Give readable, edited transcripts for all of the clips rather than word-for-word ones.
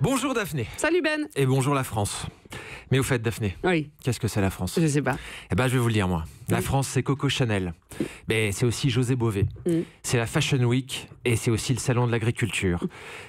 Bonjour Daphné. Salut Ben. Et bonjour la France. Mais au fait Daphné, Oui. qu'est-ce que c'est la France? Je sais pas. Eh ben je vais vous le dire moi. La France c'est Coco Chanel. Mais c'est aussi José Bové. C'est la Fashion Week et c'est aussi le salon de l'agriculture.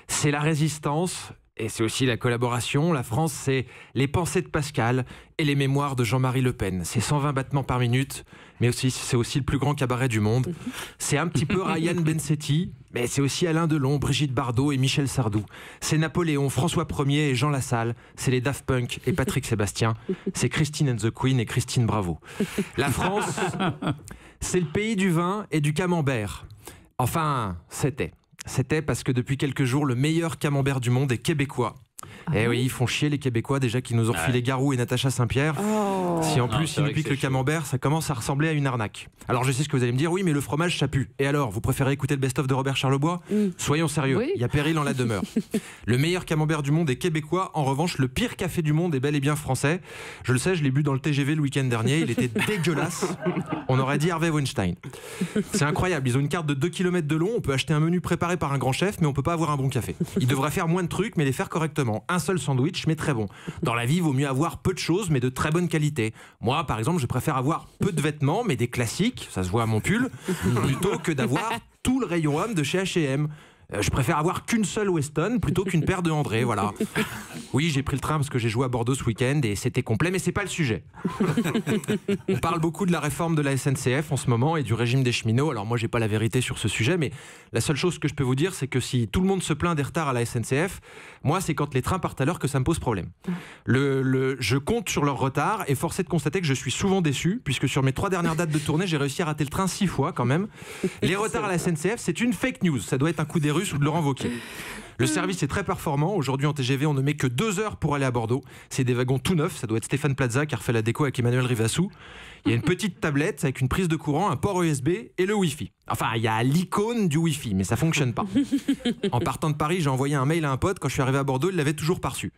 C'est la résistance et c'est aussi la collaboration. La France c'est les pensées de Pascal et les mémoires de Jean-Marie Le Pen. C'est 120 battements par minute, mais aussi c'est aussi le plus grand cabaret du monde. C'est un petit peu Ryan Bensetti, mais c'est aussi Alain Delon, Brigitte Bardot et Michel Sardou. C'est Napoléon, François Ier et Jean Lassalle. C'est les Daft Punk et Patrick Sébastien. C'est Christine and the Queen et Christine Bravo. La France, c'est le pays du vin et du camembert. Enfin, c'était. C'était parce que depuis quelques jours, le meilleur camembert du monde est québécois. Eh oui, ils font chier les Québécois déjà qui nous ont refilé Garou et Natacha Saint-Pierre. Si en plus ils nous piquent le camembert, ça commence à ressembler à une arnaque. Alors je sais ce que vous allez me dire, oui mais le fromage ça pue. Et alors, vous préférez écouter le best-of de Robert Charlebois? Soyons sérieux, il y a péril en la demeure. Le meilleur camembert du monde est québécois, en revanche le pire café du monde est bel et bien français. Je le sais, je l'ai bu dans le TGV le week-end dernier, il était dégueulasse. On aurait dit Harvey Weinstein. C'est incroyable, ils ont une carte de 2 km de long, on peut acheter un menu préparé par un grand chef, mais on peut pas avoir un bon café. Ils devraient faire moins de trucs, mais les faire correctement. Un seul sandwich, mais très bon. Dans la vie, il vaut mieux avoir peu de choses, mais de très bonne qualité. Moi, par exemple, je préfère avoir peu de vêtements, mais des classiques, ça se voit à mon pull, plutôt que d'avoir tout le rayon homme de chez H&M. Je préfère avoir qu'une seule Weston plutôt qu'une paire de André, voilà. Oui, j'ai pris le train parce que j'ai joué à Bordeaux ce week-end et c'était complet, mais c'est pas le sujet. On parle beaucoup de la réforme de la SNCF en ce moment et du régime des cheminots. Alors moi, j'ai pas la vérité sur ce sujet, mais la seule chose que je peux vous dire, c'est que si tout le monde se plaint des retards à la SNCF, moi, c'est quand les trains partent à l'heure que ça me pose problème. Je compte sur leur retard et force est de constater que je suis souvent déçu, puisque sur mes 3 dernières dates de tournée, j'ai réussi à rater le train 6 fois quand même. Les retards à la SNCF, c'est une fake news. Ça doit être un coup des Russes ou de Laurent Wauquiez. Le service est très performant. Aujourd'hui en TGV, on ne met que 2 heures pour aller à Bordeaux. C'est des wagons tout neufs. Ça doit être Stéphane Plaza qui a refait la déco avec Emmanuel Rivassou. Il y a une petite tablette avec une prise de courant, un port USB et le Wi-Fi. Enfin, il y a l'icône du Wi-Fi, mais ça fonctionne pas. En partant de Paris, j'ai envoyé un mail à un pote. Quand je suis arrivé à Bordeaux, il l'avait toujours pas reçu.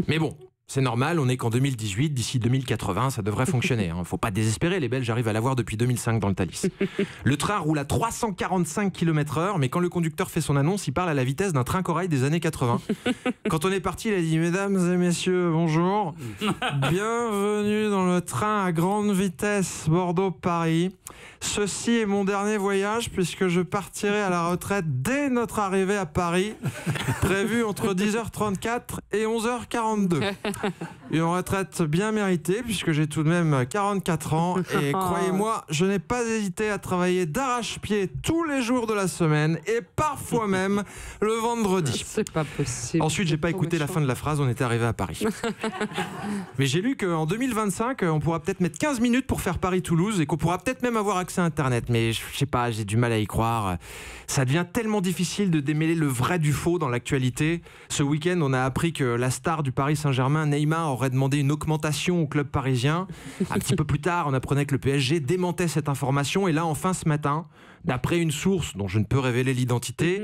Mais bon, c'est normal, on est qu'en 2018, d'ici 2080, ça devrait fonctionner. Faut pas désespérer, les Belges arrivent à l'avoir depuis 2005 dans le Thalys. Le train roule à 345 km/h, mais quand le conducteur fait son annonce, il parle à la vitesse d'un train corail des années 80. Quand on est parti, il a dit « Mesdames et messieurs, bonjour. Bienvenue dans le train à grande vitesse Bordeaux-Paris. Ceci est mon dernier voyage puisque je partirai à la retraite dès notre arrivée à Paris, prévue entre 10h34 et 11h42. Une retraite bien méritée puisque j'ai tout de même 44 ans et croyez-moi, je n'ai pas hésité à travailler d'arrache-pied tous les jours de la semaine et parfois même le vendredi. C'est pas possible. Ensuite, j'ai pas écouté la fin de la phrase, on était arrivé à Paris. Mais j'ai lu qu'en 2025, on pourra peut-être mettre 15 minutes pour faire Paris-Toulouse et qu'on pourra peut-être même avoir accès à Internet. Mais je sais pas, j'ai du mal à y croire. Ça devient tellement difficile de démêler le vrai du faux dans l'actualité. Ce week-end, on a appris que la star du Paris Saint-Germain, Neymar, aurait demandé une augmentation au club parisien. Un petit peu plus tard, on apprenait que le PSG démentait cette information. Et là, enfin, ce matin, d'après une source dont je ne peux révéler l'identité,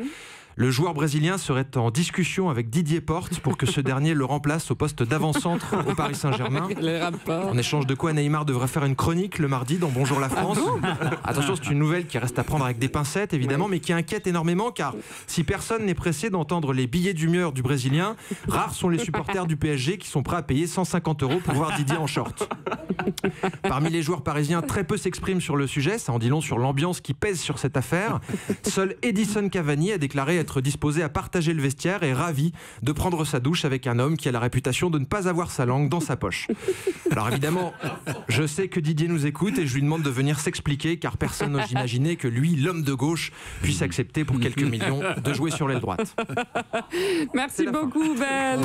le joueur brésilien serait en discussion avec Didier Porte pour que ce dernier le remplace au poste d'avant-centre au Paris Saint-Germain. Les rapports. En échange de quoi Neymar devrait faire une chronique le mardi dans Bonjour la France. Attention, c'est une nouvelle qui reste à prendre avec des pincettes évidemment, mais qui inquiète énormément car si personne n'est pressé d'entendre les billets d'humeur du Brésilien, rares sont les supporters du PSG qui sont prêts à payer 150 € pour voir Didier en short. Parmi les joueurs parisiens, très peu s'expriment sur le sujet, ça en dit long sur l'ambiance qui pèse sur cette affaire. Seul Edison Cavani a déclaré être disposé à partager le vestiaire et ravi de prendre sa douche avec un homme qui a la réputation de ne pas avoir sa langue dans sa poche. Alors évidemment, je sais que Didier nous écoute et je lui demande de venir s'expliquer car personne n'ose imaginer que lui, l'homme de gauche, puisse accepter pour quelques millions de jouer sur l'aile droite. Merci beaucoup, Ben.